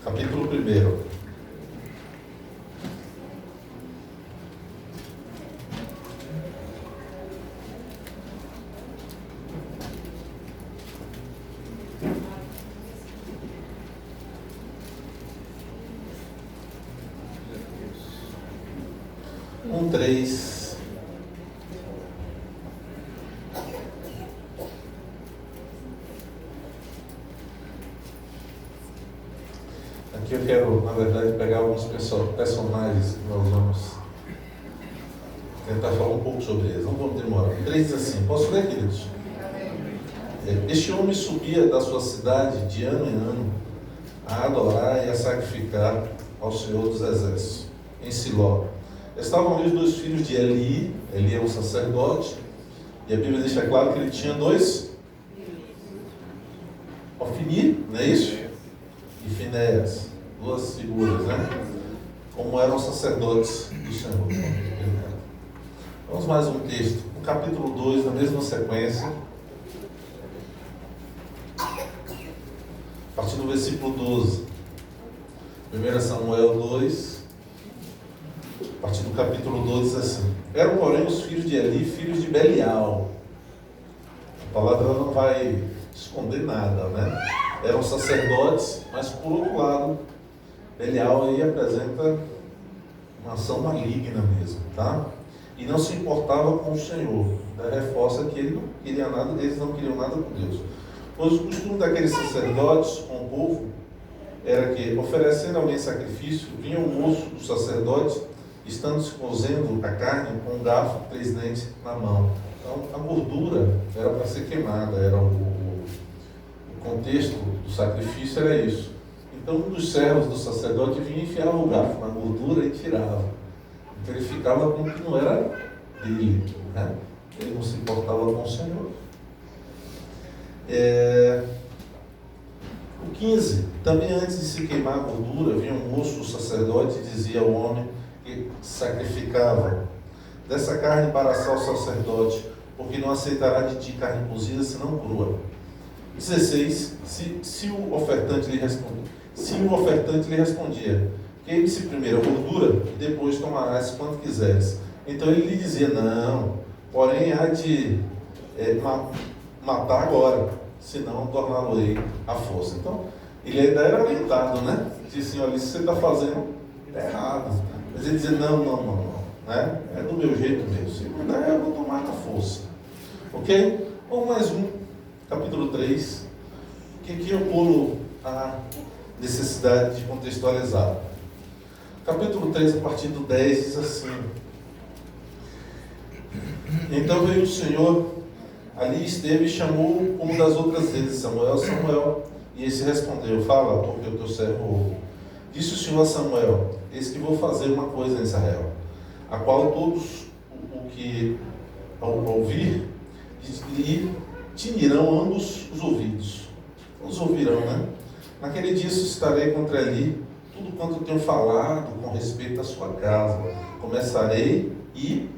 Capítulo 1. Três. Aqui eu quero, na verdade, pegar alguns personagens que nós vamos tentar falar um pouco sobre eles. Não vamos demorar. 3 diz assim, posso ler, queridos? Este homem subia da sua cidade de ano em ano a adorar e a sacrificar ao Senhor dos Exércitos, em Siló. Estavam ali os 2 filhos de Eli. Eli é um sacerdote, e a Bíblia deixa claro que ele tinha 2 Ofni, não é isso? E Finéias, 2 figuras, né? Como eram sacerdotes do Senhor. Vamos mais um texto, no capítulo 2, na mesma sequência, a partir do versículo 12. 1 Samuel 2, a partir do capítulo 12, diz assim: eram, porém, os filhos de Eli, filhos de Belial. A palavra não vai esconder nada, né? Eram sacerdotes, mas por outro lado, Belial aí apresenta uma ação maligna mesmo, tá? E não se importava com o Senhor. Reforça que ele não queria nada, eles não queriam nada com Deus. Pois o costume daqueles sacerdotes com o povo era que, oferecendo alguém sacrifício, vinha o moço dos sacerdotes, estando se cozendo a carne com um garfo 3 dentes na mão. Então a gordura era para ser queimada, era o contexto do sacrifício era isso. Então um dos servos do sacerdote vinha e enfiava o garfo na gordura e tirava. Então ele ficava com o que não era dele, né? Ele não se importava com o Senhor. O 15, também antes de se queimar a gordura, vinha um moço do sacerdote e dizia ao homem que sacrificava: dessa carne para assar o sacerdote, porque não aceitará de ti carne cozida, senão crua. 16, se o ofertante lhe respondia: queime-se primeiro a gordura, e depois tomarás quanto quiseres. Então ele lhe dizia: não, porém há de matar agora, senão torná-lo-ei à força. Então, ele ainda era alentado, né? Disse assim: olha, isso que você está fazendo está errado. Mas ele dizia: não, né? É do meu jeito mesmo. Se puder, eu vou tomar na força. Ok? Vamos mais um. Capítulo 3, que aqui eu pulo a necessidade de contextualizar. Capítulo 3, a partir do 10, diz assim: então veio o Senhor, ali esteve e chamou como das outras vezes: Samuel, Samuel. E esse respondeu: fala, porque o teu servo ouve. Disse o Senhor a Samuel: eis que vou fazer uma coisa em Israel, a qual todos o que ao ouvir lhe tinirão ambos os ouvidos. Os ouvirão, né? Naquele dia suscitarei contra ele tudo quanto tenho falado com respeito à sua casa. Começarei e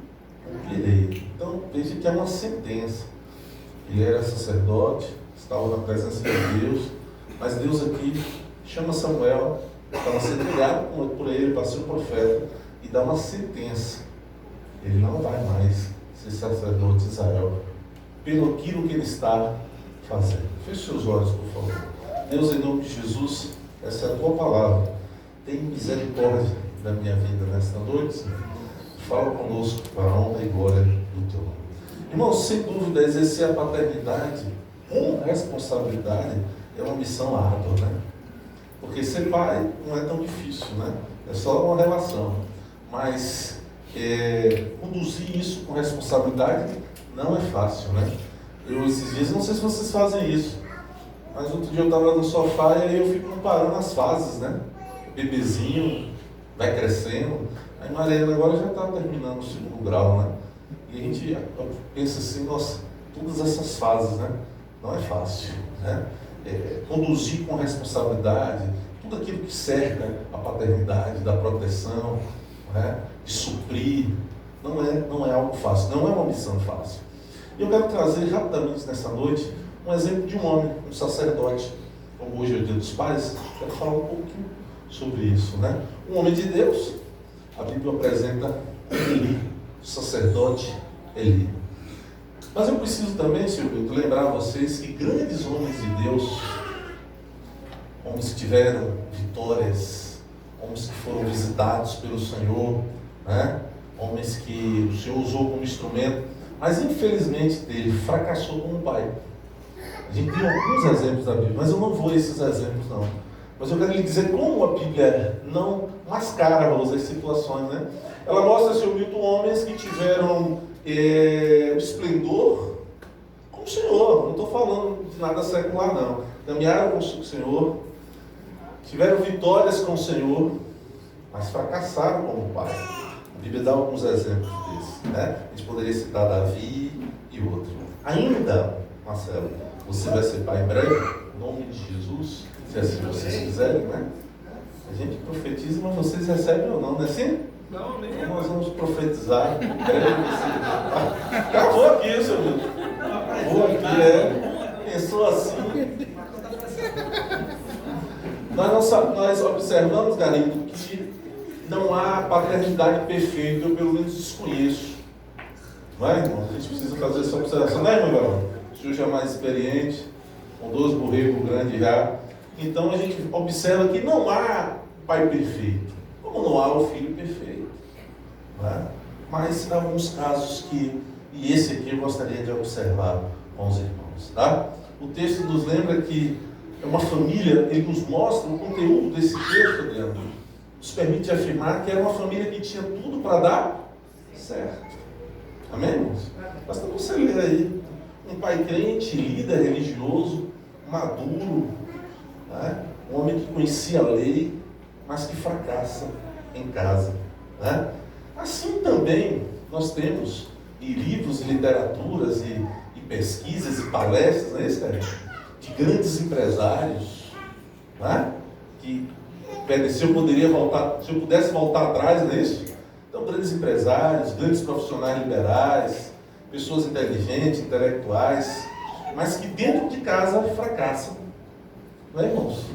cumprirei. Então, veja que é uma sentença. Ele era sacerdote, estava na presença de Deus, mas Deus aqui chama Samuel, estava sendo enviado por ele para ser um profeta, e dá uma sentença: ele não vai mais ser sacerdote de Israel, pelo aquilo que ele está fazendo. Feche seus olhos, por favor. Deus, em nome de Jesus, essa é a tua palavra. Tem misericórdia da minha vida nesta noite. Fala conosco para a honra e glória do teu nome. Irmãos, sem dúvida, exercer a paternidade com responsabilidade é uma missão árdua, né? Porque ser pai não é tão difícil, né? É só uma relação. Mas conduzir isso com responsabilidade não é fácil, né? Eu esses dias, não sei se vocês fazem isso, mas outro dia eu estava no sofá e aí eu fico comparando as fases, né? Bebezinho, vai crescendo. Aí Mariana agora já está terminando o 2º grau, né? E a gente pensa assim: nossa, todas essas fases, né? Não é fácil, né? Conduzir com responsabilidade tudo aquilo que cerca a paternidade, da proteção, né? De suprir, não é algo fácil, não é uma missão fácil. E eu quero trazer rapidamente nessa noite um exemplo de um homem, um sacerdote, como hoje é o Dia dos Pais, quero falar um pouquinho sobre isso, né? Um homem de Deus, a Bíblia apresenta Eli, o sacerdote Eli. Mas eu preciso também, Senhor Milton, lembrar a vocês que grandes homens de Deus, homens que tiveram vitórias, homens que foram visitados pelo Senhor, né? Homens que o Senhor usou como instrumento, mas infelizmente dele fracassou como pai. A gente tem alguns exemplos da Bíblia, mas eu não vou a esses exemplos não. Mas eu quero lhe dizer como a Bíblia não mascara as situações, né? Ela mostra, Senhor Milton, homens que tiveram esplendor com o Senhor. Não estou falando de nada secular não. Caminharam com o Senhor, tiveram vitórias com o Senhor, mas fracassaram como pai. A Bíblia dá alguns exemplos desses, né? A gente poderia citar Davi e outros. Ainda, Marcelo, você vai ser pai em breve, em nome de Jesus, se assim vocês quiserem, né? A gente profetiza, mas vocês recebem ou não, não é assim? Não, nem então nós vamos profetizar em breve. Acabou aqui, seu amigo. Acabou aqui, Pensou assim. Nós observamos, Garindo, que não há paternidade perfeita, eu pelo menos desconheço. Não é, irmão? A gente precisa fazer essa observação, não é, irmão Barão? O senhor já é mais experiente, com 12 borregos grandes já. Então a gente observa que não há pai perfeito, como não há o filho perfeito. Não é? Mas há alguns casos que, e esse aqui eu gostaria de observar com os irmãos. Tá? O texto nos lembra que é uma família, ele nos mostra o conteúdo desse texto, Adriano, nos permite afirmar que era uma família que tinha tudo para dar certo. Amém, irmãos? Basta você ler aí, um pai crente, líder religioso, maduro, né? Um homem que conhecia a lei, mas que fracassa em casa. Né? Assim também nós temos em livros, e literaturas, e pesquisas, e palestras, não é isso, cara? De grandes empresários, né? Que se eu pudesse voltar atrás, não é isso? Então, grandes empresários, grandes profissionais liberais, pessoas inteligentes, intelectuais, mas que dentro de casa fracassam. Não é, irmãos?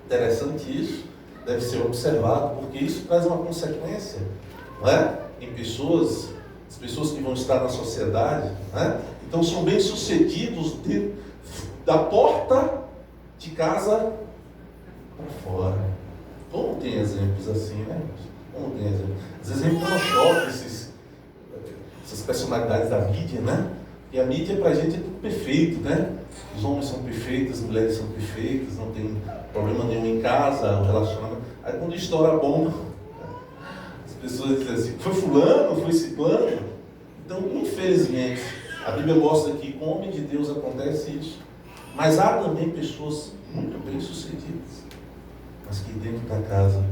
Interessante isso, deve ser observado, porque isso traz uma consequência, não é? Em pessoas, as pessoas que vão estar na sociedade, né? Então são bem-sucedidos da porta de casa para fora. Como tem exemplos assim, né, irmãos? Como tem exemplos? Às vezes a gente não choca essas personalidades da mídia, né? E a mídia pra gente é tudo perfeito, né? Os homens são perfeitos, as mulheres são perfeitas, não tem problema nenhum em casa, o relacionamento. Aí quando estoura a bomba, as pessoas dizem assim, foi fulano, foi ciclano. Então, infelizmente, a Bíblia mostra que com o homem de Deus acontece isso. Mas há também pessoas muito bem-sucedidas, mas que dentro da casa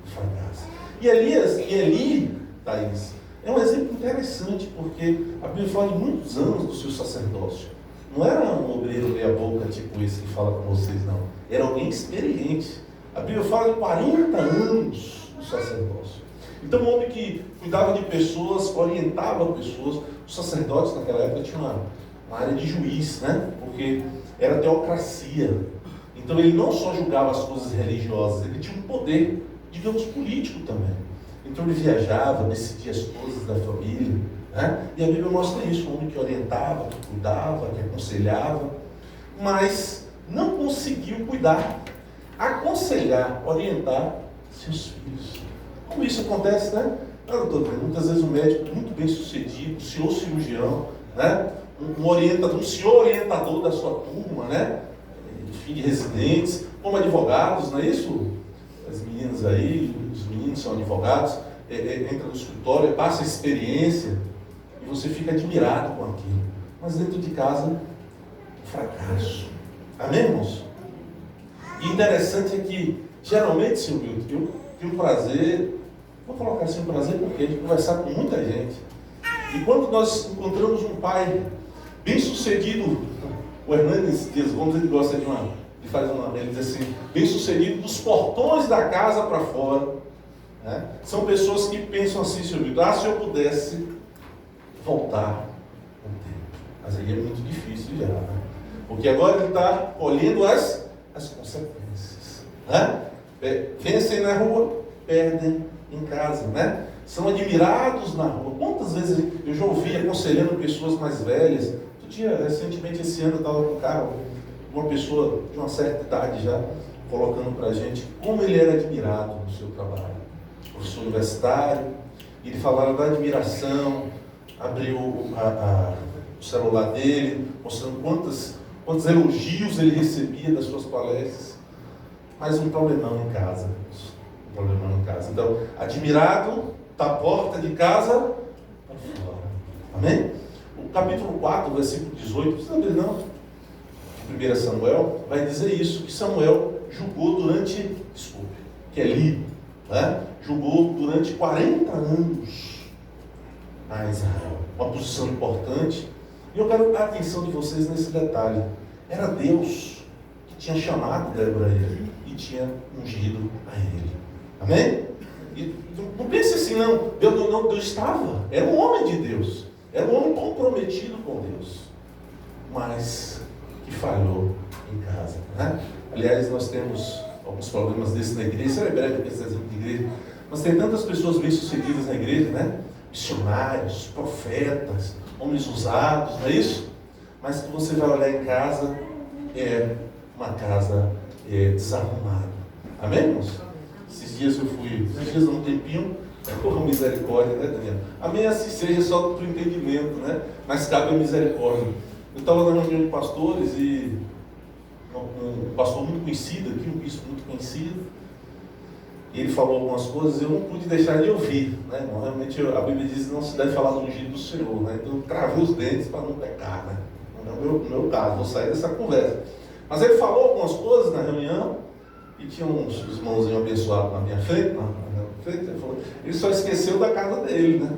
fracassam. E Eli, Thaís, é um exemplo interessante, porque a Bíblia fala de muitos anos do seu sacerdócio. Não era um obreiro meia-boca tipo esse que fala com vocês, não. Era alguém experiente. A Bíblia fala de 40 anos do sacerdócio. Então, um homem que cuidava de pessoas, orientava pessoas. Os sacerdotes naquela época tinham uma área de juiz, né? Porque era teocracia. Então, ele não só julgava as coisas religiosas, ele tinha um poder, digamos, político também. Então ele viajava, decidia as coisas da família, né? E a Bíblia mostra isso, um homem que orientava, que cuidava, que aconselhava, mas não conseguiu cuidar, aconselhar, orientar seus filhos. Como isso acontece, né? Muitas vezes um médico muito bem sucedido, um senhor cirurgião, né? Um senhor orientador da sua turma, né? Enfim, de residentes, como advogados, não é isso? As meninas aí, os meninos são advogados, entra no escritório, passa a experiência e você fica admirado com aquilo. Mas dentro de casa, fracasso. Amém, irmãos? E interessante é que, geralmente, Sr. Milton, eu tenho prazer, vou colocar assim, prazer porque de conversar com muita gente. E quando nós encontramos um pai bem sucedido, o Hernandes Dias Gomes, ele gosta de ele diz assim, bem sucedido dos portões da casa para fora, né? São pessoas que pensam assim, Sr. Milton, se eu pudesse voltar um tempo. Mas aí é muito difícil já, né? Porque agora ele está colhendo as as consequências. Né? Vencem na rua, perdem em casa, né? São admirados na rua. Quantas vezes eu já ouvi aconselhando pessoas mais velhas. Outro dia, recentemente, esse ano, eu estava no carro, uma pessoa de uma certa idade já, colocando para a gente como ele era admirado no seu trabalho. Professor universitário, ele falava da admiração, abriu o celular dele, mostrando quantos elogios ele recebia das suas palestras, mas um problemão em casa. Então, admirado da porta de casa para fora. Amém? O capítulo 4, versículo 18, não precisa abrir não, de 1 Samuel, vai dizer isso, que Samuel julgou durante, que é Eli, né? Julgou durante 40 anos a Israel. Uma posição importante. E eu quero a atenção de vocês nesse detalhe. Era Deus que tinha chamado Débora a ele e tinha ungido a ele. Amém? E não pense assim, não. Deus estava. Era um homem de Deus. Era um homem comprometido com Deus. Mas que falhou em casa. Né? Aliás, nós temos alguns problemas desses na igreja. Isso é breve esse exemplo de igreja. Mas tem tantas pessoas bem-sucedidas na igreja, né? Missionários, profetas, homens usados, não é isso? Mas que você vai olhar em casa, é uma casa desarrumada. Amém, irmãos? Esses dias há um tempinho, com misericórdia, né, Daniel? Amém, assim seja só para o entendimento, né? Mas cabe a misericórdia. Eu estava na reunião de pastores e um pastor muito conhecido aqui, um bispo muito conhecido, e ele falou algumas coisas, eu não pude deixar de ouvir, né? Realmente a Bíblia diz que não se deve falar do ungido do Senhor, né? Então eu travei os dentes para não pecar, né? Não é o meu caso, vou sair dessa conversa. Mas ele falou algumas coisas na reunião, e tinha uns irmãozinhos abençoados na minha frente, ele só esqueceu da casa dele, né?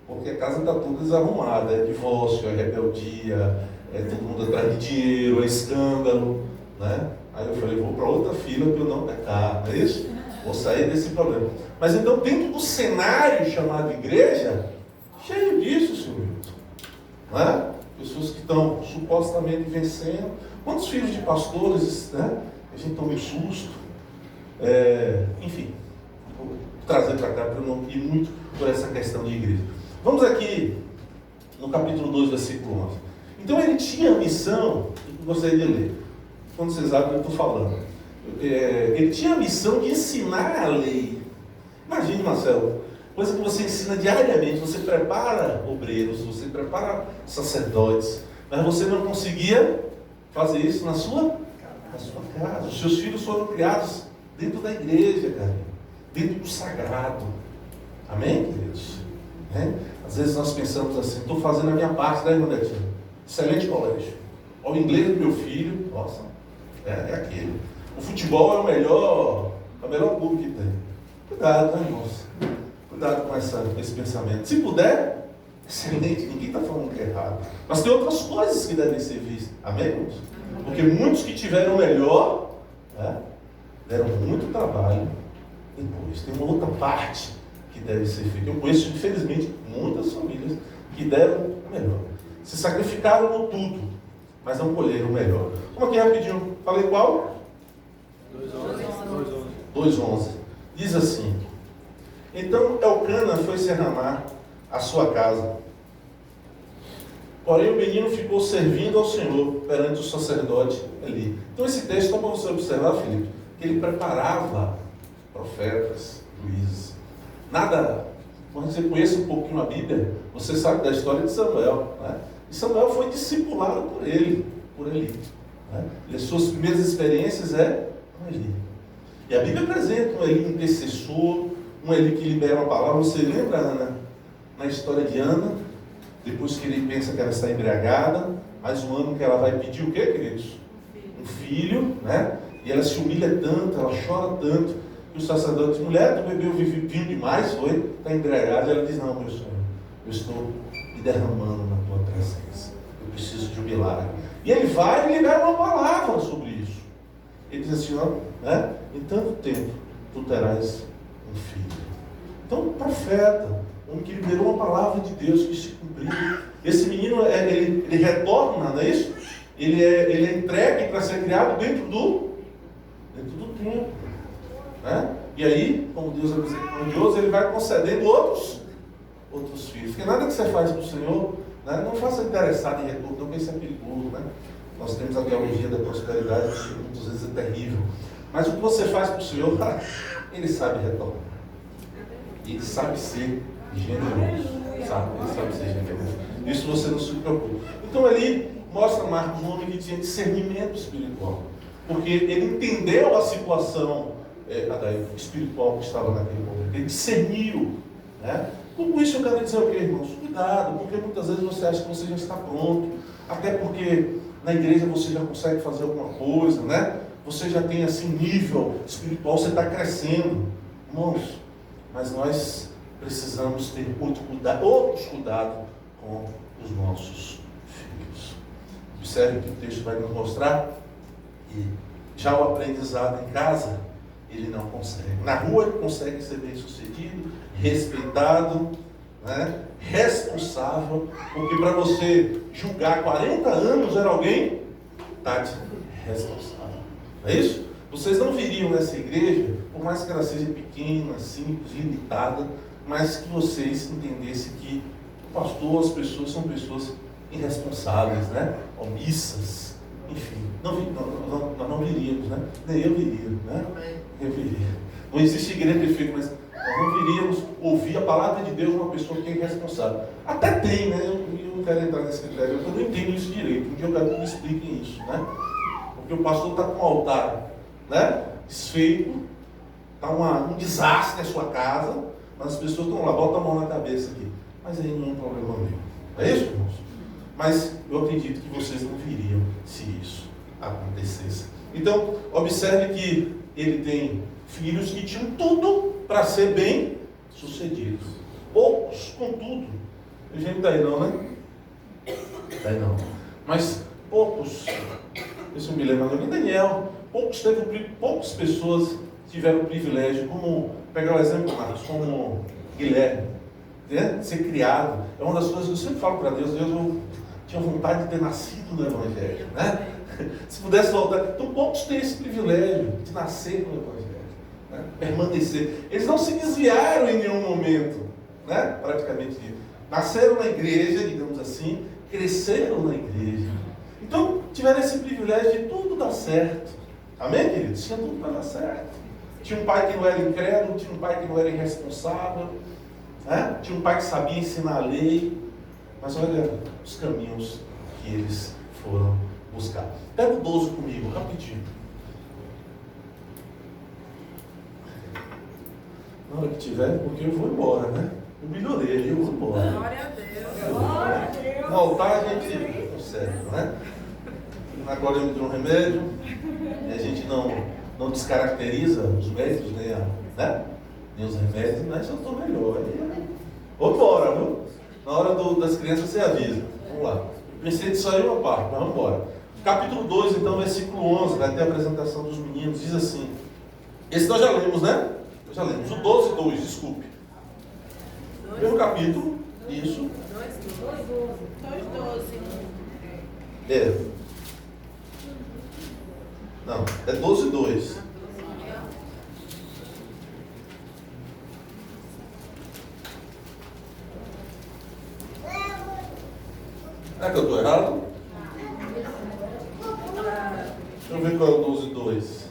Porque a casa está toda desarrumada, é divórcio, é rebeldia, é todo mundo atrás de dinheiro, é escândalo, né? Aí eu falei, vou para outra fila para eu não pecar, não é isso? Vou sair desse problema. Mas então, dentro do cenário chamado igreja, cheio disso, senhor Milton, não é? Pessoas que estão supostamente vencendo. Quantos filhos de pastores, né? A gente toma um susto. Enfim, vou trazer para cá para eu não ir muito por essa questão de igreja. Vamos aqui no capítulo 2, versículo 11. Então ele tinha a missão, eu gostaria de ler, quando vocês abrem eu estou falando. Ele tinha a missão de ensinar a lei. Imagine, Marcelo, coisa que você ensina diariamente, você prepara obreiros, você prepara sacerdotes, mas você não conseguia fazer isso na sua casa. Os seus filhos foram criados dentro da igreja, cara, dentro do sagrado. Amém, queridos? Às vezes nós pensamos assim, estou fazendo a minha parte, né, irmã Netinha? Excelente colégio. Olha o inglês do meu filho, nossa, é aquele. O futebol é o melhor clube que tem. Cuidado, né, irmãos? Cuidado com esse pensamento. Se puder, excelente, ninguém está falando que é errado. Mas tem outras coisas que devem ser vistas. Amém, irmãos? Porque muitos que tiveram melhor, né, deram muito trabalho depois. Tem uma outra parte que deve ser feita. Eu conheço, infelizmente, muitas famílias que deram melhor. Se sacrificaram no tudo, mas não colheram o melhor. Como aqui rapidinho? Falei qual? 2:11. Diz assim: então Elcana foi se arramar à sua casa. Porém o menino ficou servindo ao Senhor perante o sacerdote Eli. Então esse texto, só para você observar, Filipe, que ele preparava profetas, juízes. Nada, quando você conhece um pouquinho a Bíblia, você sabe da história de Samuel, né? E Samuel foi discipulado por Eli, né? E as suas primeiras experiências com Eli. E a Bíblia apresenta um Eli intercessor, um Eli que libera uma palavra. Você lembra, Ana, na história de Ana, depois que ele pensa que ela está embriagada, mais um ano que ela vai pedir o quê, queridos? Um filho, né? E ela se humilha tanto, ela chora tanto, que o sacerdote diz: mulher, tu bebeu vinho demais, foi? Está embriagada. E ela diz: não, meu Senhor, eu estou me derramando na tua presença, eu preciso de um milagre. E ele vai e libera uma palavra sobre isso. Ele diz assim: ó, né? Em tanto tempo tu terás um filho. Então, o profeta, um que liberou uma palavra de Deus que se cumpriu. Esse menino, ele retorna, não é isso? Ele é entregue para ser criado dentro do dentro do tempo. Né? E aí, como Deus é misericordioso, Ele vai concedendo outros filhos. Porque nada que você faz para o Senhor, né, não faça interessado em retorno, porque isso é perigoso. Né? Nós temos a teologia da prosperidade, que muitas vezes é terrível. Mas o que você faz para o Senhor, Ele sabe retornar. Ele sabe ser generoso. Ele sabe ser generoso. Isso você não se preocupa. Então ali mostra Marcos um homem que tinha discernimento espiritual. Porque ele entendeu a situação espiritual que estava naquele momento. Ele discerniu. Né? Com isso eu quero dizer o quê, irmãos? Cuidado, porque muitas vezes você acha que você já está pronto. Até porque na igreja você já consegue fazer alguma coisa, né? Você já tem assim nível espiritual, você está crescendo. Irmãos, mas nós precisamos ter outros cuidados com os nossos filhos. Observe que o texto vai nos mostrar que já o aprendizado em casa, ele não consegue. Na rua ele consegue ser bem sucedido, respeitado, né? Responsável, porque para você julgar 40 anos era alguém, Tati, responsável. Não é isso? Vocês não viriam nessa igreja, por mais que ela seja pequena, simples, limitada, mas que vocês entendessem que o pastor, as pessoas são pessoas irresponsáveis, né? Omissas, enfim. Nós não viríamos, né? Nem eu viria, né? Eu viria. Não existe igreja perfeita, mas nós não viríamos ouvir a palavra de Deus de uma pessoa que é irresponsável. Até tem, né? Eu não quero entrar nesse critério, eu não entendo isso direito. Um dia eu quero que me expliquem isso, né? Porque o pastor está com o altar, né? Desfeito, está um desastre na sua casa, mas as pessoas estão lá, botam a mão na cabeça aqui. Mas aí não é um problema meu. É isso, irmãos? Mas eu acredito que vocês não viriam se isso acontecesse. Então, observe que ele tem filhos que tinham tudo para ser bem sucedidos. Poucos, contudo. A gente daí não, né? Daí não. Mas poucos, isso me lembra de Daniel, poucas pessoas tiveram o privilégio, como, pegar o exemplo, Marcos, como Guilherme, né? Ser criado. É uma das coisas que eu sempre falo para Deus, eu tinha vontade de ter nascido no Evangelho, né? Se pudesse voltar. Então poucos têm esse privilégio de nascer no Evangelho, né? Permanecer. Eles não se desviaram em nenhum momento, né? Praticamente. Nasceram na igreja, digamos assim, cresceram na igreja. Então tiveram esse privilégio de tudo dar certo. Amém, queridos? Tinha tudo para dar certo. Tinha um pai que não era incrédulo, tinha um pai que não era irresponsável, né? Tinha um pai que sabia ensinar a lei. Mas olha os caminhos que eles foram buscar. Pega o 12 comigo, rapidinho. Na hora que tiver, porque eu vou embora, né? Eu melhorei, eu vou embora. Glória a Deus. Glória a Deus. No altar a gente consegue, né? Na glória eu me dou um remédio. E a gente não descaracteriza os médicos, nem os remédios, mas eu estou melhor. Vou embora, viu? Na hora das crianças você avisa. Vamos lá. Pensei de sair uma parte, mas vamos embora. Capítulo 2, então, versículo 11, vai ter a apresentação dos meninos, diz assim. Esse nós já lemos, né? Nós já lemos. O 12, 2, desculpe. Primeiro capítulo, isso. 2:12. É. Não, é 12, 2. É que eu estou errado? Deixa eu ver qual é o 12, 2.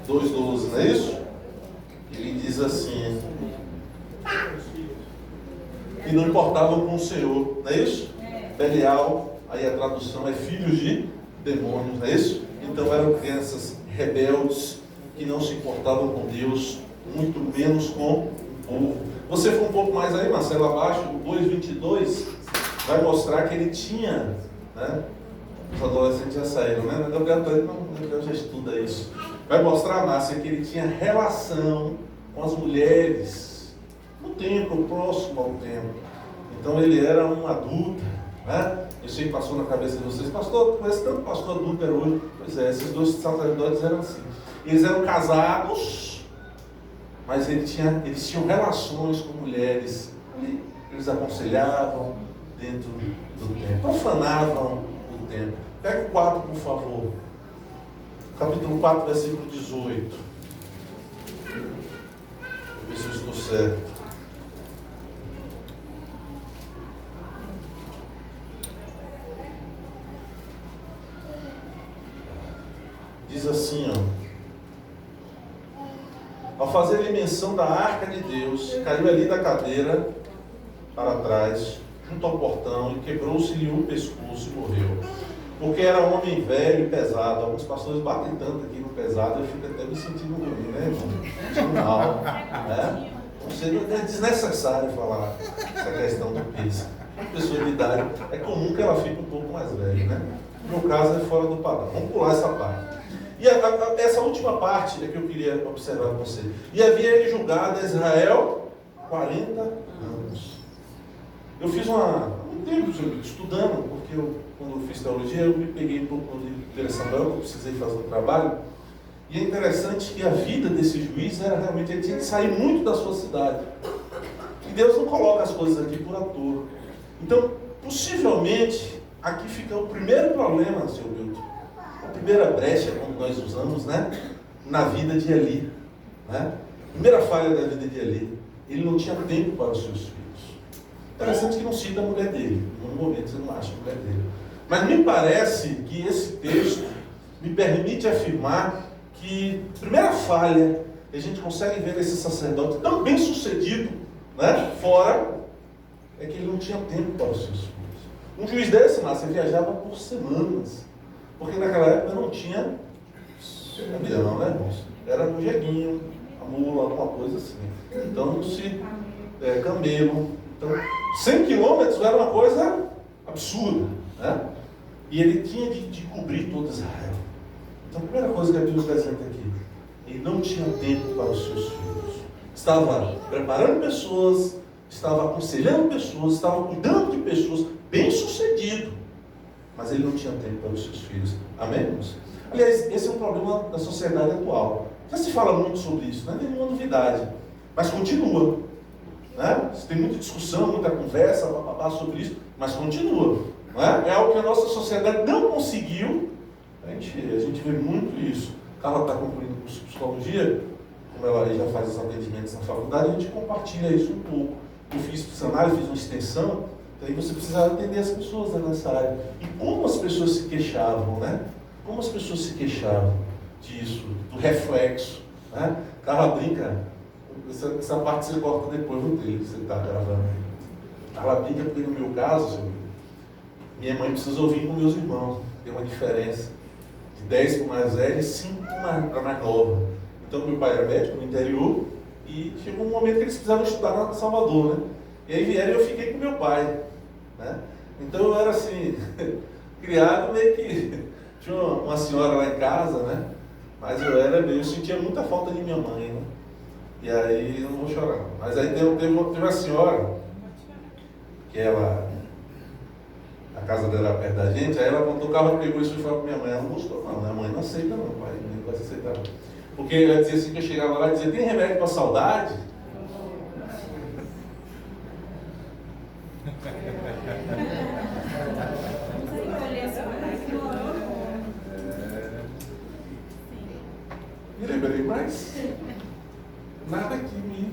2:12, não é isso? Ele diz assim: que não importavam com o Senhor, não é isso? Belial, aí a tradução é filhos de demônios, não é isso? Então eram crianças rebeldes que não se importavam com Deus, muito menos com o povo. Você for um pouco mais aí, Marcelo, abaixo, o 2:22 vai mostrar que ele tinha, né? Os adolescentes já saíram, né? O Gabriel já estuda isso. Vai mostrar, Márcia, que ele tinha relação com as mulheres no templo, próximo ao templo. Então ele era um adulto, né? Eu sei que passou na cabeça de vocês, pastor, conhece tanto pastor adúltero hoje. Pois é, esses dois sacerdotes eram assim. Eles eram casados, mas eles tinham relações com mulheres. Eles aconselhavam dentro do templo, profanavam o templo. Pega o 4, por favor. capítulo 4, versículo 18. Vou ver se eu estou certo. Diz assim, ao fazer-lhe menção da arca de Deus, caiu ali da cadeira para trás, junto ao portão, e quebrou-se-lhe o pescoço e morreu. Porque era um homem velho e pesado. Alguns pastores batem tanto aqui no pesado, eu fico até me sentindo ruim, né, irmão? Sentindo mal, né? Não sei, é desnecessário falar essa questão do peso. Uma pessoa de idade, é comum que ela fique um pouco mais velha, né? No meu caso, é fora do padrão. Vamos pular essa parte. E essa última parte é que eu queria observar com você. E havia ele julgado a Israel 40 anos. Eu fiz um tempo estudando, porque quando eu fiz teologia, eu me peguei um pouco no livro de Samuel, eu precisei fazer um trabalho. E é interessante que a vida desse juiz era realmente, ele tinha que sair muito da sua cidade. E Deus não coloca as coisas aqui por à toa. Então, possivelmente, aqui fica o primeiro problema, Sr. Milton. A primeira brecha, como nós usamos, né, na vida de Eli. Né? Primeira falha da vida de Eli. Ele não tinha tempo para os seus filhos. Interessante que não cita a mulher dele. No momento você não acha a mulher dele. Mas me parece que esse texto me permite afirmar que a primeira falha que a gente consegue ver esse sacerdote tão bem sucedido, né, fora, é que ele não tinha tempo para os seus filhos. Um juiz desse, Márcia, viajava por semanas. Porque naquela época não tinha avião, né, irmãos? Era no jeguinho, a mula, alguma coisa assim. Então não se... camelo. Então, 100 quilômetros era uma coisa absurda, né? E ele tinha de cobrir todo Israel. Então a primeira coisa que a Bíblia apresenta aqui, ele não tinha tempo para os seus filhos. Estava preparando pessoas, estava aconselhando pessoas, estava cuidando de pessoas, bem sucedido. Mas ele não tinha tempo para os seus filhos. Amém, irmãos? Aliás, esse é um problema da sociedade atual. Já se fala muito sobre isso, não é nenhuma novidade. Mas continua. Né? Tem muita discussão, muita conversa sobre isso, mas continua. Não é? É algo que a nossa sociedade não conseguiu. A gente vê muito isso. Carla está concluindo o curso de psicologia, como ela já faz os atendimentos na faculdade, a gente compartilha isso um pouco. Eu fiz psicanálise, fiz uma extensão. Aí você precisava atender as pessoas nessa área. E como as pessoas se queixavam, né? Como as pessoas se queixavam disso, do reflexo, né? Carla brinca, essa parte você corta depois no dele, você está gravando. Carla brinca porque no meu caso, minha mãe precisou vir com meus irmãos. Tem uma diferença de 10 para o mais velho e 5 para a mais nova. Então meu pai era médico no interior e chegou um momento que eles precisavam estudar na Salvador, né? E aí vieram e eu fiquei com meu pai. Né? Então eu era assim, criado meio que tinha uma senhora lá em casa, né? Mas eu sentia muita falta de minha mãe, né? E aí eu não vou chorar. Mas aí teve uma senhora que ela, a casa dela era perto da gente, aí ela contou o carro, pegou isso e falou para minha mãe, ela não gostou não, minha mãe não aceita não, pai, não vai aceitar não. Porque ela dizia assim que eu chegava lá e dizia, tem remédio para saudade? Me lembrei mais. Nada que me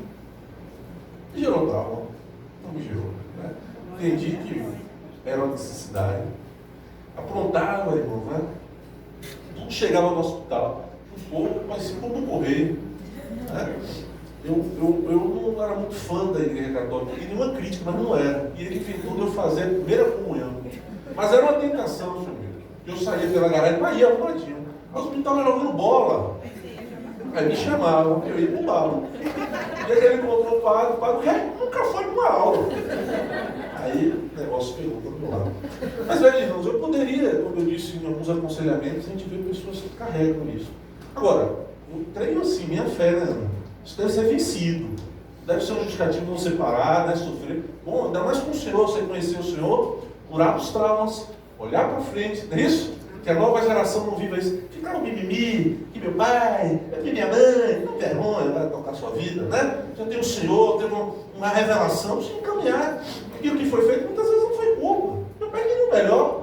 gerou trauma. Não me gerou. Né? Entendi que era uma necessidade. Aprontava, irmão, né? Tudo chegava no hospital. Um pouco, mas como um correio. Né? Eu não era muito fã da igreja católica, e nenhuma crítica, mas não era. E ele fez tudo eu fazer a primeira comunhão. Mas era uma tentação, senhor. Eu saía pela garagem, mas ia arrumadinho. Mas o menino estava jogando bola. Aí me chamavam, eu ia pro balo. E aí ele encontrou o padre nunca foi para uma aula. Aí o negócio pegou para o meu lado. Mas, velho, irmãos, eu poderia, como eu disse em alguns aconselhamentos, a gente vê pessoas que carregam isso. Agora, eu treino assim, minha fé, né, irmão? Isso deve ser vencido. Deve ser um justificativo de você parar, deve sofrer. Bom, ainda mais com o Senhor, você conhecer o Senhor, curar os traumas, olhar para frente, não é isso? Que a nova geração não viva isso. Ficar no mimimi, que meu pai, que minha mãe, não vergonha, vai tocar a sua vida, né? Já tem o Senhor, tem uma revelação, precisa encaminhar. Aquilo que foi feito muitas vezes não foi pouco. Meu pai queria o melhor,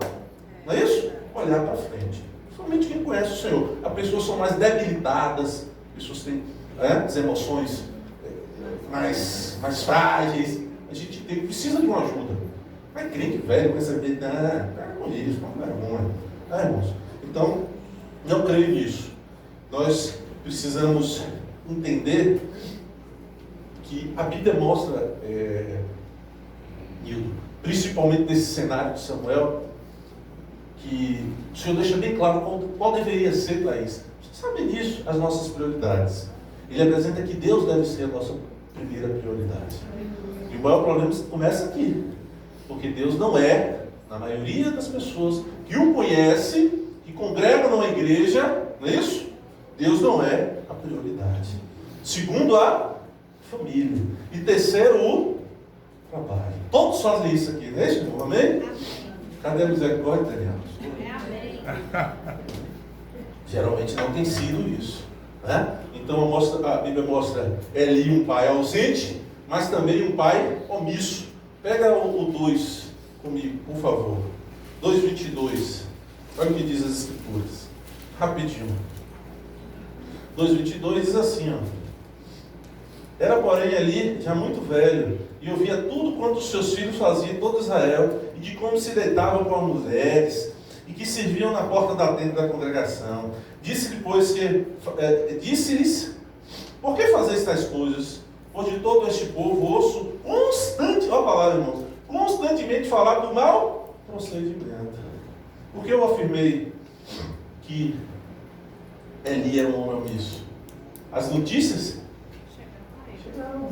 não é isso? Olhar para frente. Somente quem conhece o Senhor. As pessoas são mais debilitadas, pessoas têm as emoções mais frágeis. A gente precisa de uma ajuda. Mas crente velho vai saber, com isso, não é vergonha. Irmãos? Então, não creio nisso. Nós precisamos entender que a Bíblia mostra, principalmente nesse cenário de Samuel, que o Senhor deixa bem claro qual deveria ser, Thaís. Você sabe disso, as nossas prioridades. Ele apresenta que Deus deve ser a nossa primeira prioridade. E o maior problema começa aqui. Porque Deus não é, na maioria das pessoas que o conhece, que congregam numa igreja, não é isso? Deus não é a prioridade. Segundo, a família. E terceiro, o trabalho. Todos fazem isso aqui, não é isso? Amém? Cadê a misericórdia, Daniel? Geralmente não tem sido isso, né? Então a Bíblia mostra Eli um pai ausente, mas também um pai omisso. Pega o 2 comigo, por favor. 2:22. Olha o que diz as Escrituras. Rapidinho. 2:22 diz assim, ó. Era, porém, ali já muito velho, e ouvia tudo quanto os seus filhos faziam em todo Israel, e de como se deitavam com as mulheres, e que serviam na porta da tenda da congregação. Disse-lhes, por que fazeis tais coisas? Pois de todo este povo ouço olha a palavra, irmãos, constantemente falar do mau procedimento. Porque eu afirmei que Eli era um homem omisso. As notícias chegaram.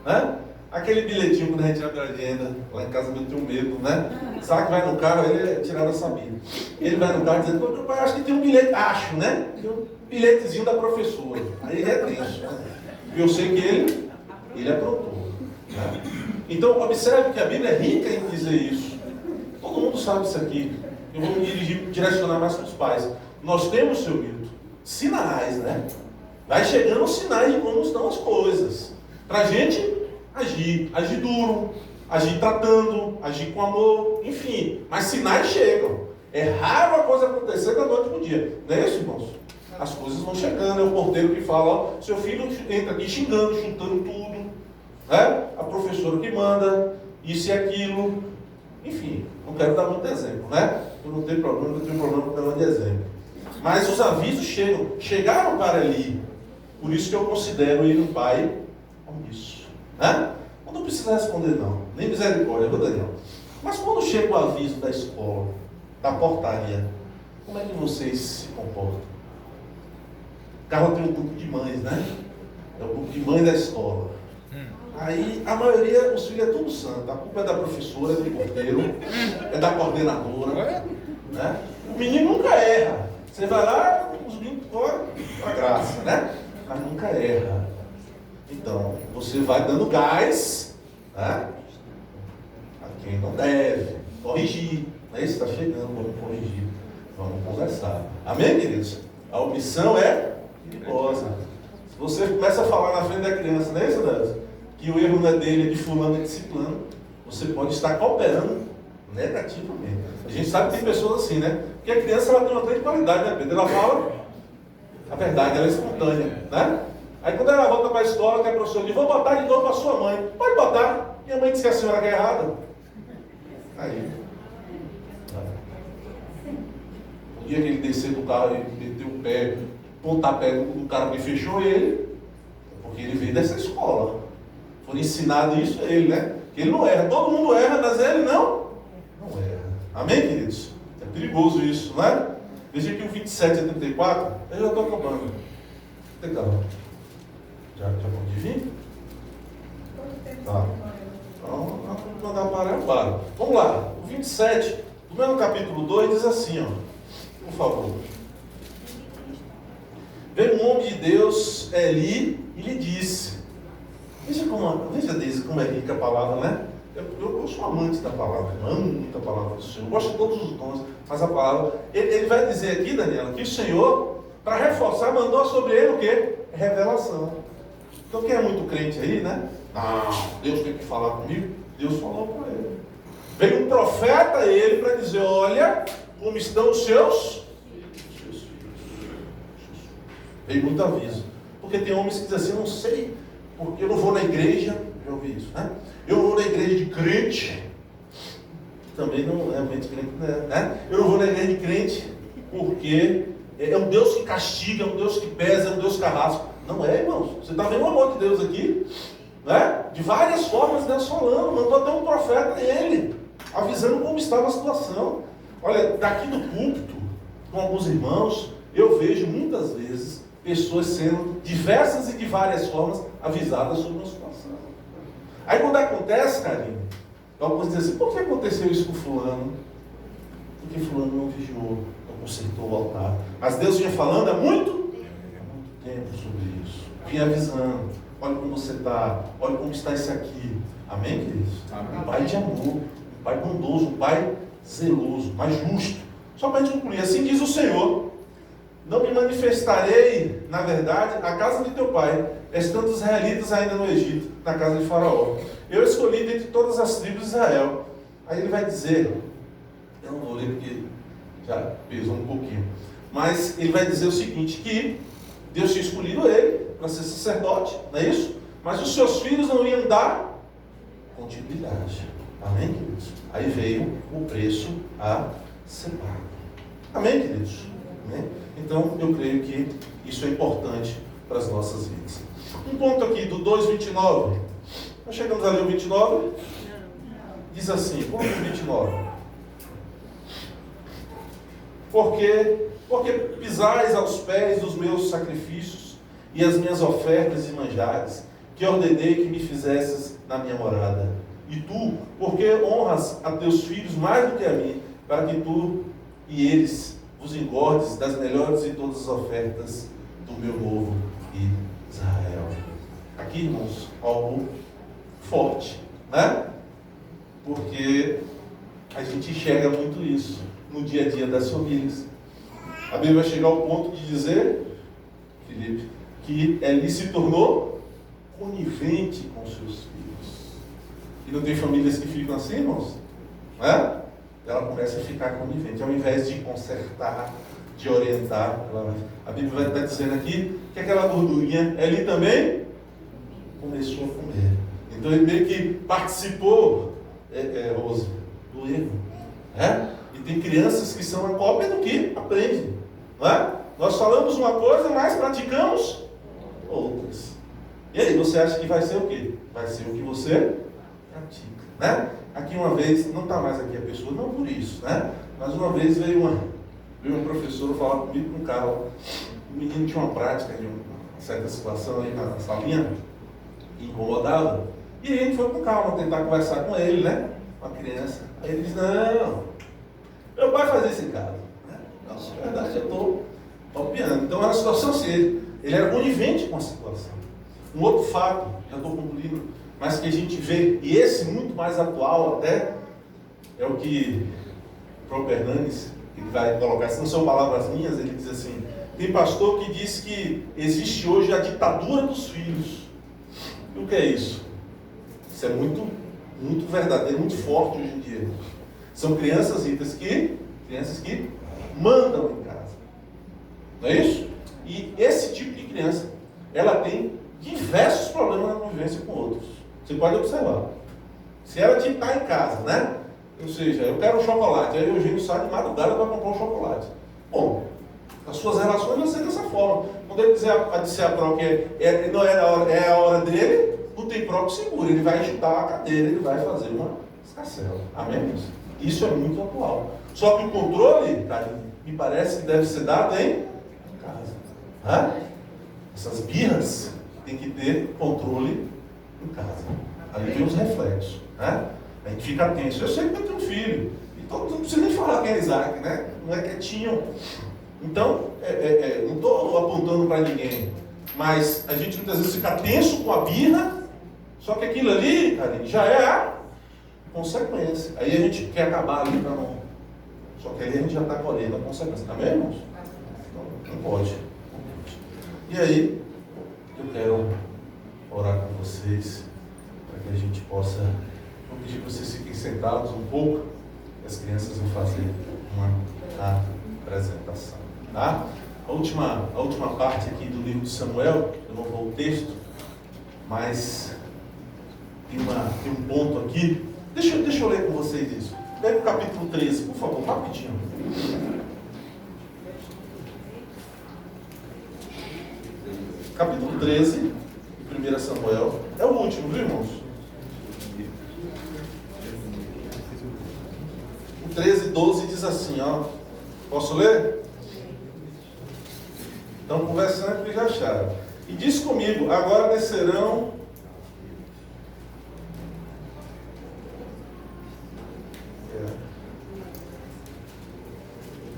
Né? Aquele bilhetinho quando a gente abre a agenda, lá em casa eu tenho medo, né? Sabe que vai no carro, ele tirava a sabia. Ele vai no carro dizendo, meu pai, acho que tem um bilhete, né? Tem um bilhetezinho da professora. Aí ele é triste. Eu sei que ele aprontou. Né? Então, observe que a Bíblia é rica em dizer isso. Todo mundo sabe isso aqui. Eu vou me direcionar mais para os pais. Nós temos, seu Milton, sinais, né? Vai chegando os sinais de como estão as coisas. Para a gente agir duro, agir tratando, agir com amor, enfim. Mas sinais chegam. É raro a coisa acontecer da noite para o dia. Não é isso, irmãos? As coisas vão chegando. É o porteiro que fala, ó, seu filho entra aqui xingando, chutando tudo. Né? A professora que manda, isso e aquilo. Enfim, não quero dar muito exemplo, né? Eu não tenho problema com dar de exemplo. Mas os avisos chegaram para ali. Por isso que eu considero ele um pai omisso. Né? Não precisa responder não, nem misericórdia, viu, Daniel? Mas quando chega o aviso da escola, da portaria, como é que vocês se comportam? O carro tem um grupo de mães, né? É o grupo de mães da escola. Aí a maioria, os filhos é tudo santo. A culpa é da professora, é do porteiro, é da coordenadora. Né? O menino nunca erra. Você vai lá, os meninos correm a graça, né? Mas nunca erra. Então, você vai dando gás, né? A quem não deve, corrigir. Não é isso? Está chegando, vamos corrigir, vamos conversar. Amém, queridos? A omissão é perigosa. Se você começa a falar na frente da criança, não é isso, Deus? Que o erro não é dele, é de fulano, é de ciclano, você pode estar cooperando negativamente. A gente sabe que tem pessoas assim, né? Porque a criança ela tem uma grande qualidade, né, Pedro? Ela fala a verdade, ela é espontânea, né? Aí quando ela volta para a escola, que a professora diz, vou botar de novo para sua mãe. Pode botar. Minha mãe disse que a senhora é errada. Aí. O dia que ele descer do carro e meter o pé, pontapé do cara que fechou ele, porque ele veio dessa escola. Foi ensinado isso a ele, né? Que ele não erra. Todo mundo erra, mas ele não erra. Amém, queridos? É perigoso isso, não é? Veja aqui o 27 a 34. Eu já estou acabando. Legal. Já pode vir? Tá. Então, quando mandar parar, eu paro. Vamos lá. O 27, do mesmo capítulo 2, diz assim, ó. Por favor. Veio um homem de Deus, Eli, e lhe disse. Veja, Deise, como é rica a palavra, né? Eu sou amante da palavra, eu amo muito a palavra do Senhor, eu gosto de todos os dons, mas a palavra, ele vai dizer aqui, Daniela, que o Senhor, para reforçar, mandou sobre ele o quê? Revelação. Então quem é muito crente aí, né? Deus tem que falar comigo. Deus falou para ele. Veio um profeta a ele para dizer, olha, como estão os seus filhos. Veio muito aviso. Porque tem homens que dizem assim, não sei, porque eu não vou na igreja, já ouvi isso, né? Eu não vou na igreja de crente, também não é mente crente, né? Eu não vou na igreja de crente porque é um Deus que castiga, é um Deus que pesa, é um Deus carrasco. Não é, irmãos. Você está vendo o amor de Deus aqui, né? De várias formas Deus falando, mandou até um profeta nele, avisando como estava a situação. Olha, daqui do púlpito, com alguns irmãos, eu vejo muitas vezes pessoas sendo diversas e de várias formas avisadas sobre uma situação. Aí quando acontece, carinho, alguns dizem assim, por que aconteceu isso com fulano? Porque fulano não vigiou, não consertou o altar. Mas Deus vinha falando há muito tempo sobre isso. Vinha avisando, olha como você está, olha como está esse aqui. Amém, queridos? Amém. Um pai de amor, um pai bondoso, um pai zeloso, mas justo. Só para a gente concluir, assim diz o Senhor, não me manifestarei, na verdade, a casa de teu pai, estando os israelitas ainda no Egito, na casa de Faraó. Eu escolhi dentre todas as tribos de Israel. Aí ele vai dizer, eu não vou ler porque já pesou um pouquinho, mas ele vai dizer o seguinte, que Deus tinha escolhido ele para ser sacerdote, não é isso? Mas os seus filhos não iam dar continuidade. Amém, queridos? Aí veio o preço a ser pago. Amém, queridos? Amém? Então, eu creio que isso é importante para as nossas vidas. Um ponto aqui do 2:29. Nós chegamos ali ao 29. Diz assim, ponto 29. Porque pisais aos pés dos meus sacrifícios e as minhas ofertas e manjares, que ordenei que me fizesses na minha morada. E tu, porque honras a teus filhos mais do que a mim, para que tu e eles vos engordes das melhores de todas as ofertas do meu novo Israel. Aqui, irmãos, algo forte, né? Porque a gente enxerga muito isso no dia a dia das famílias. A Bíblia vai chegar ao ponto de dizer, Felipe, que Eli se tornou conivente com seus filhos. E não tem famílias que ficam assim, irmãos? Né? Ela começa a ficar conivente, ao invés de consertar, de orientar. A Bíblia vai estar dizendo aqui que aquela gordurinha, Eli também começou a comer. Então ele meio que participou, Rose, do erro. Né? E tem crianças que são a cópia do que aprendem. Não é? Nós falamos uma coisa, mas praticamos outras. E aí, você acha que vai ser o quê? Vai ser o que você pratica. Né? Aqui uma vez, não está mais aqui a pessoa, não por isso, né? Mas uma vez veio uma professora falar comigo com um carro. O menino tinha uma prática de uma certa situação aí na salinha, incomodava. E a gente foi com calma tentar conversar com ele, né? Uma criança. Aí ele disse, não, meu pai fazia isso em casa. Não, na verdade eu estou palpiando. Então era uma situação assim, ele era conivente com a situação. Um outro fato, já estou concluindo, mas que a gente vê, e esse muito mais atual até, é o que o próprio Hernanes, ele vai colocar, se não são palavras minhas, ele diz assim, tem pastor que diz que existe hoje a ditadura dos filhos. E o que é isso? Isso é muito verdadeiro, muito forte hoje em dia. São crianças que mandam em casa. Não é isso? E esse tipo de criança, ela tem diversos problemas na convivência com outros. Você pode observar. Se ela está em casa, né? Ou seja, eu quero um chocolate, aí o Eugênio sai de madrugada para comprar um chocolate. Bom, as suas relações vão ser dessa forma. Quando ele quiser disser a pró que não é a hora dele, não tem pró que segura. Ele vai chutar a cadeira, ele vai fazer uma escarcela. Amém? Isso é muito atual. Só que o controle, cara, me parece que deve ser dado em casa. Né? Essas birras tem que ter controle em casa. Ali vem os reflexos. Né? A gente fica tenso. Eu sei que eu tenho um filho. Então não precisa nem falar quem é Isaac, né? Não é quietinho. Então, não estou apontando para ninguém. Mas a gente muitas vezes fica tenso com a birra. Só que aquilo ali, cara, já é a consequência. Aí a gente quer acabar ali para não. Só que aí a gente já está colhendo a consequência. Tá vendo, irmãos? Então, não pode. E aí, eu quero orar com vocês, para que a gente possa. Vou pedir que vocês fiquem sentados um pouco, e as crianças vão fazer uma apresentação. Tá? a última parte aqui do livro de Samuel, eu não vou o texto, mas tem um ponto aqui. Deixa eu ler com vocês isso. Pega o capítulo 13, por favor, rapidinho. Capítulo 13, de 1 Samuel. É o último, viu, irmãos? O 13, 12 diz assim, ó. Posso ler? Estão conversando que já acharam. E diz comigo, agora descerão...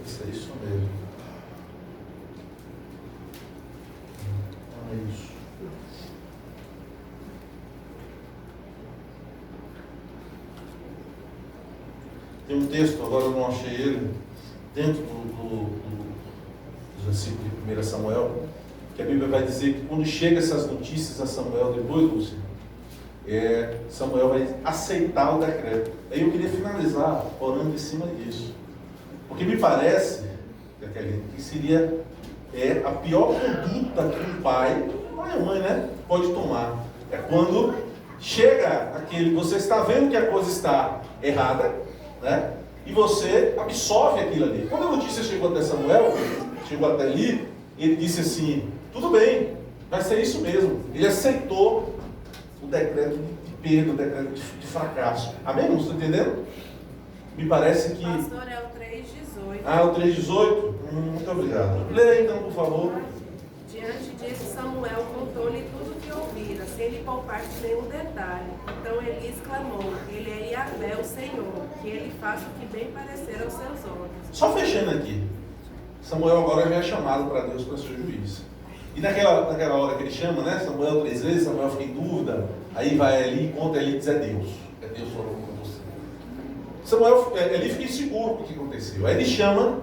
Isso é isso mesmo. Não é isso. Tem um texto, agora eu não achei ele, dentro dos versículos de 1 Samuel, que a Bíblia vai dizer que quando chega essas notícias a Samuel depois, Lúcia, Samuel vai aceitar o decreto. Aí eu queria finalizar orando em cima disso. Porque me parece, que seria a pior conduta que um pai ou mãe, né, pode tomar. É quando chega você está vendo que a coisa está errada, né, e você absorve aquilo ali. Quando a notícia chegou até Samuel, chegou até ali, ele disse assim, tudo bem, vai ser isso mesmo. Ele aceitou o decreto de perda, o decreto de fracasso. Amém? Não estou entendendo? Me parece que... Pastor, é o 3,18. Ah, o 3,18? Muito obrigado. Leia então, por favor. Diante disso, Samuel contou-lhe tudo o que ouvira, sem lhe poupar de nenhum detalhe. Então ele exclamou, ele é Yahvé, o Senhor, que ele faça o que bem parecer aos seus olhos. Só fechando aqui. Samuel agora já é chamado para Deus para ser juiz. E naquela hora que ele chama, né? Samuel 3 vezes, Samuel fica em dúvida. Aí vai ali e conta ali e diz, é Deus. É Deus falando com você. Samuel, ele fica inseguro com o que aconteceu. Aí ele chama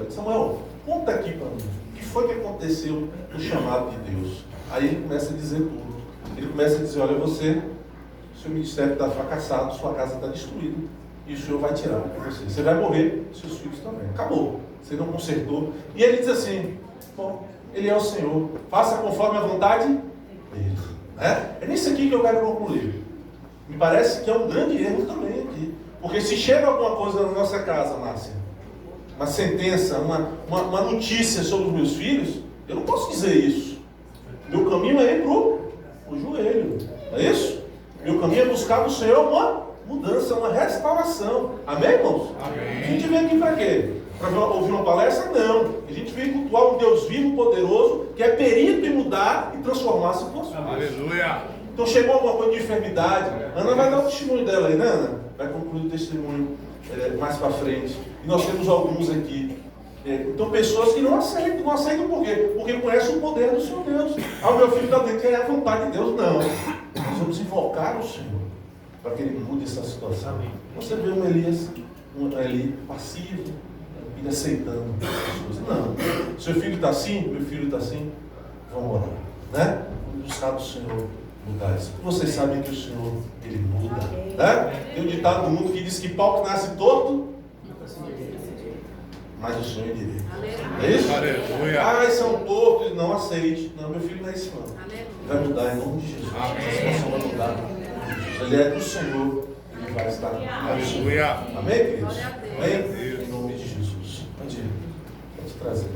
Samuel, conta aqui para mim. O que foi que aconteceu no chamado de Deus? Aí ele começa a dizer tudo. Ele começa a dizer, olha, seu ministério está fracassado, sua casa está destruída. E o Senhor vai tirar com você. Você vai morrer, seus filhos também. Acabou. Você não consertou. E ele diz assim, bom, ele é o Senhor. Faça conforme a vontade dele. Né? É nisso aqui que eu quero concluir. Me parece que é um grande erro também aqui. Porque se chega alguma coisa na nossa casa, Márcia, uma sentença, uma notícia sobre os meus filhos, eu não posso dizer isso. Meu caminho é ir para o joelho. Não é isso? Meu caminho é buscar do Senhor uma mudança, uma restauração. Amém, irmãos? Amém. A gente vem aqui para quê? Para ouvir uma palestra? Não. A gente vem cultuar um Deus vivo, poderoso, que é perito em mudar e transformar situações. Aleluia! Então chegou alguma coisa de enfermidade. Ana vai dar o testemunho dela aí, né, Ana? Vai concluir o testemunho mais para frente. E nós temos alguns aqui. Então pessoas que não aceitam por quê? Porque conhecem o poder do Senhor Deus. Ah, o meu filho está dentro, é a vontade de Deus. Não. Nós vamos invocar o Senhor para que Ele mude essa situação. Você vê um Elias, ali passivo, ele aceitando as coisas. Não. Seu filho está assim, meu filho está assim, vamos orar. Né? Vamos buscar do Senhor mudar isso. Vocês sabem que o Senhor, Ele muda. Né? Tem um ditado no mundo que diz que pau que nasce torto, mas o Senhor é direito. É isso? Aleluia. Ah, isso é um torto, não aceite. Não, meu filho não é isso não. Vai mudar em nome de Jesus. A situação vai mudar. Ele é do Senhor, Ele vai estar. Aleluia. Amém, queridos? Amém? Em nome de Jesus. Pode trazer.